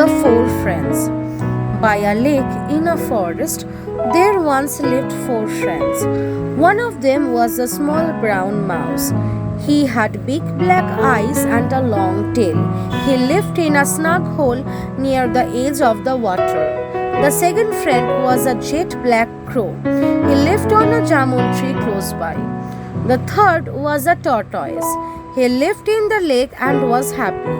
The Four Friends. By a lake in a forest, there once lived four friends. One of them was a small brown mouse. He had big black eyes and a long tail. He lived in a snug hole near the edge of the water. The second friend was a jet black crow. He lived on a jamun tree close by. The third was a tortoise. He lived in the lake and was happy.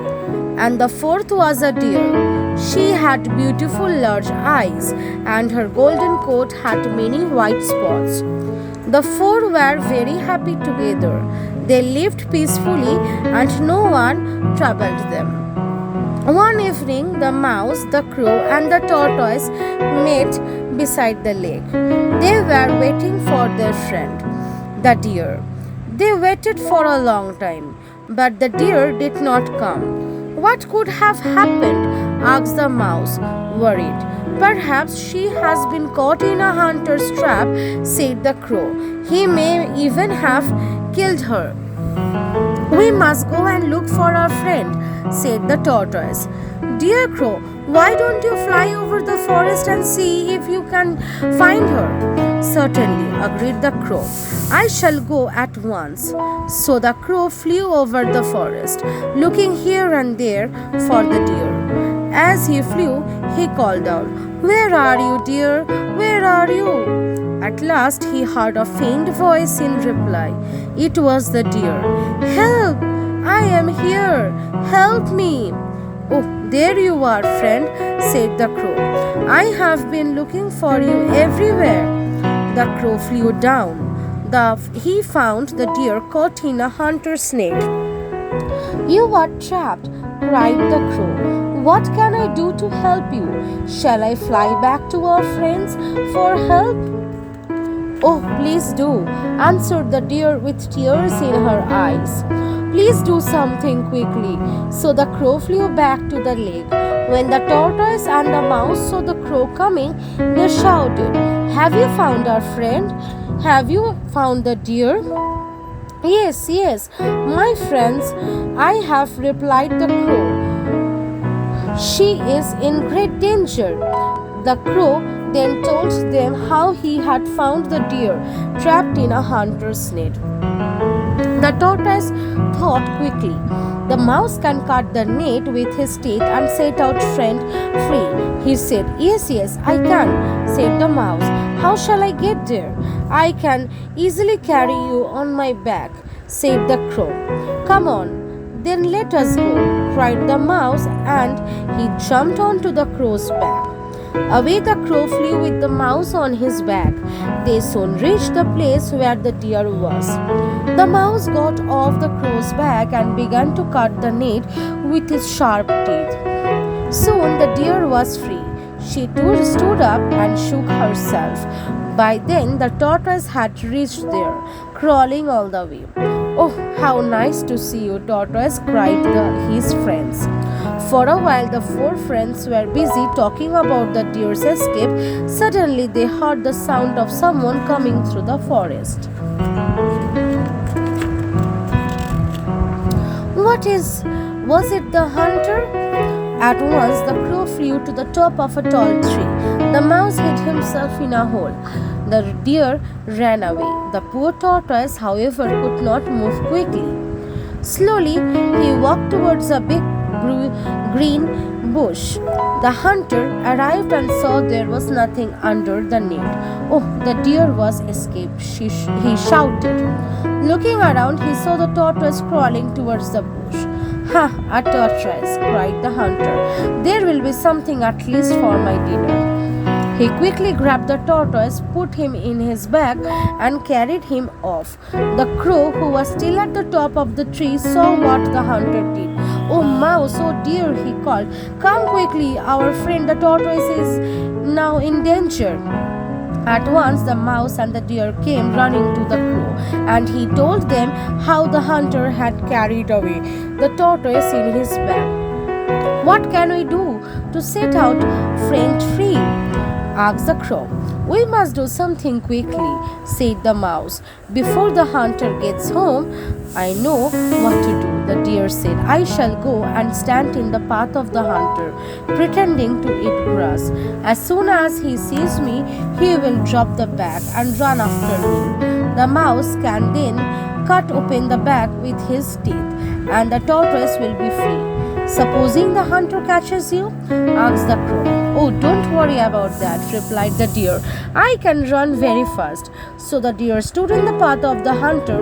And the fourth was a deer. She had beautiful large eyes, and her golden coat had many white spots. The four were very happy together. They lived peacefully, and no one troubled them. One evening, the mouse, the crow, and the tortoise met beside the lake. They were waiting for their friend, the deer. They waited for a long time, but the deer did not come. What could have happened? Asked the mouse, worried. Perhaps she has been caught in a hunter's trap, said the crow. He may even have killed her. We must go and look for our friend, said the tortoise. Dear crow, why don't you fly over the forest and see if you can find her? Certainly, agreed the crow. I shall go at once. So the crow flew over the forest, looking here and there for the deer. As he flew, he called out, Where are you, dear? Where are you? At last he heard a faint voice in reply. It was the deer. Help! I am here! Help me! Oh, there you are, friend, said the crow. I have been looking for you everywhere. The crow flew down. He found the deer caught in a hunter's net. You are trapped, cried the crow. What can I do to help you? Shall I fly back to our friends for help? Oh, please do, answered the deer with tears in her eyes. Please do something quickly. So the crow flew back to the lake. When the tortoise and the mouse saw the crow coming, they shouted, Have you found our friend? Have you found the deer? Yes, yes, my friends, I have, replied the crow. She is in great danger. The crow then told them how he had found the deer trapped in a hunter's net. The tortoise thought quickly. The mouse can cut the net with his teeth and set our friend free. He said, Yes, yes, I can, said the mouse. How shall I get there? I can easily carry you on my back, said the crow. Come on, then let us go, cried the mouse, and he jumped onto the crow's back. Away the crow flew with the mouse on his back. They soon reached the place where the deer was. The mouse got off the crow's back and began to cut the net with his sharp teeth. Soon the deer was free. She too stood up and shook herself. By then the tortoise had reached there, crawling all the way. Oh, how nice to see you, tortoise, cried his friends. For a while the four friends were busy talking about the deer's escape. Suddenly they heard the sound of someone coming through the forest. Was it the hunter? At once the crow flew to the top of a tall tree. The mouse hid himself in a hole. The deer ran away. The poor tortoise, however, could not move quickly. Slowly he walked towards a big green bush. The hunter arrived and saw there was nothing under the net. Oh, the deer was escaped, he shouted. Looking around, he saw the tortoise crawling towards the bush. Ha, a tortoise, cried the hunter. There will be something at least for my dinner. He quickly grabbed the tortoise, put him in his bag, and carried him off. The crow, who was still at the top of the tree, saw what the hunter did. Oh, mouse, oh dear, he called. Come quickly, our friend the tortoise is now in danger. At once the mouse and the deer came running to the crow, and he told them how the hunter had carried away the tortoise in his bag. What can we do to set our friend free? Asked the crow. "We must do something quickly," said the mouse. "Before the hunter gets home, I know what to do." The deer said, "I shall go and stand in the path of the hunter, pretending to eat grass. As soon as he sees me, he will drop the bag and run after me. The mouse can then cut open the bag with his teeth, and the tortoise will be free. Supposing the hunter catches you?" asked the crow. "Oh, don't worry about that," replied the deer. "I can run very fast." So the deer stood in the path of the hunter,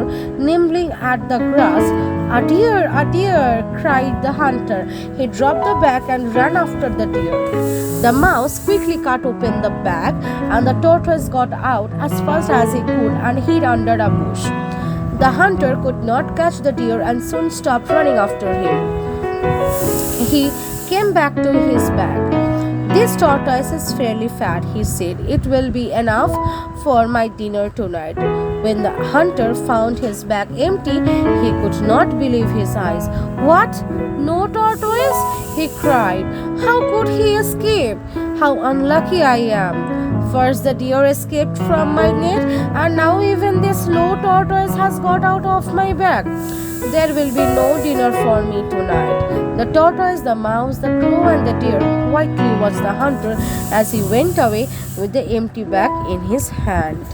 nibbling at the grass. "A deer, a deer!" cried the hunter. He dropped the bag and ran after the deer. The mouse quickly cut open the bag, and the tortoise got out as fast as he could and hid under a bush. The hunter could not catch the deer and soon stopped running after him. He came back to his bag. "This tortoise is fairly fat," he said. "It will be enough for my dinner tonight." When the hunter found his bag empty, he could not believe his eyes. "What? No tortoise?" he cried. "How could he escape? How unlucky I am! First the deer escaped from my net, and now even this low tortoise has got out of my bag. There will be no dinner for me tonight." The tortoise, the mouse, the crow, and the deer quietly watched the hunter as he went away with the empty bag in his hand.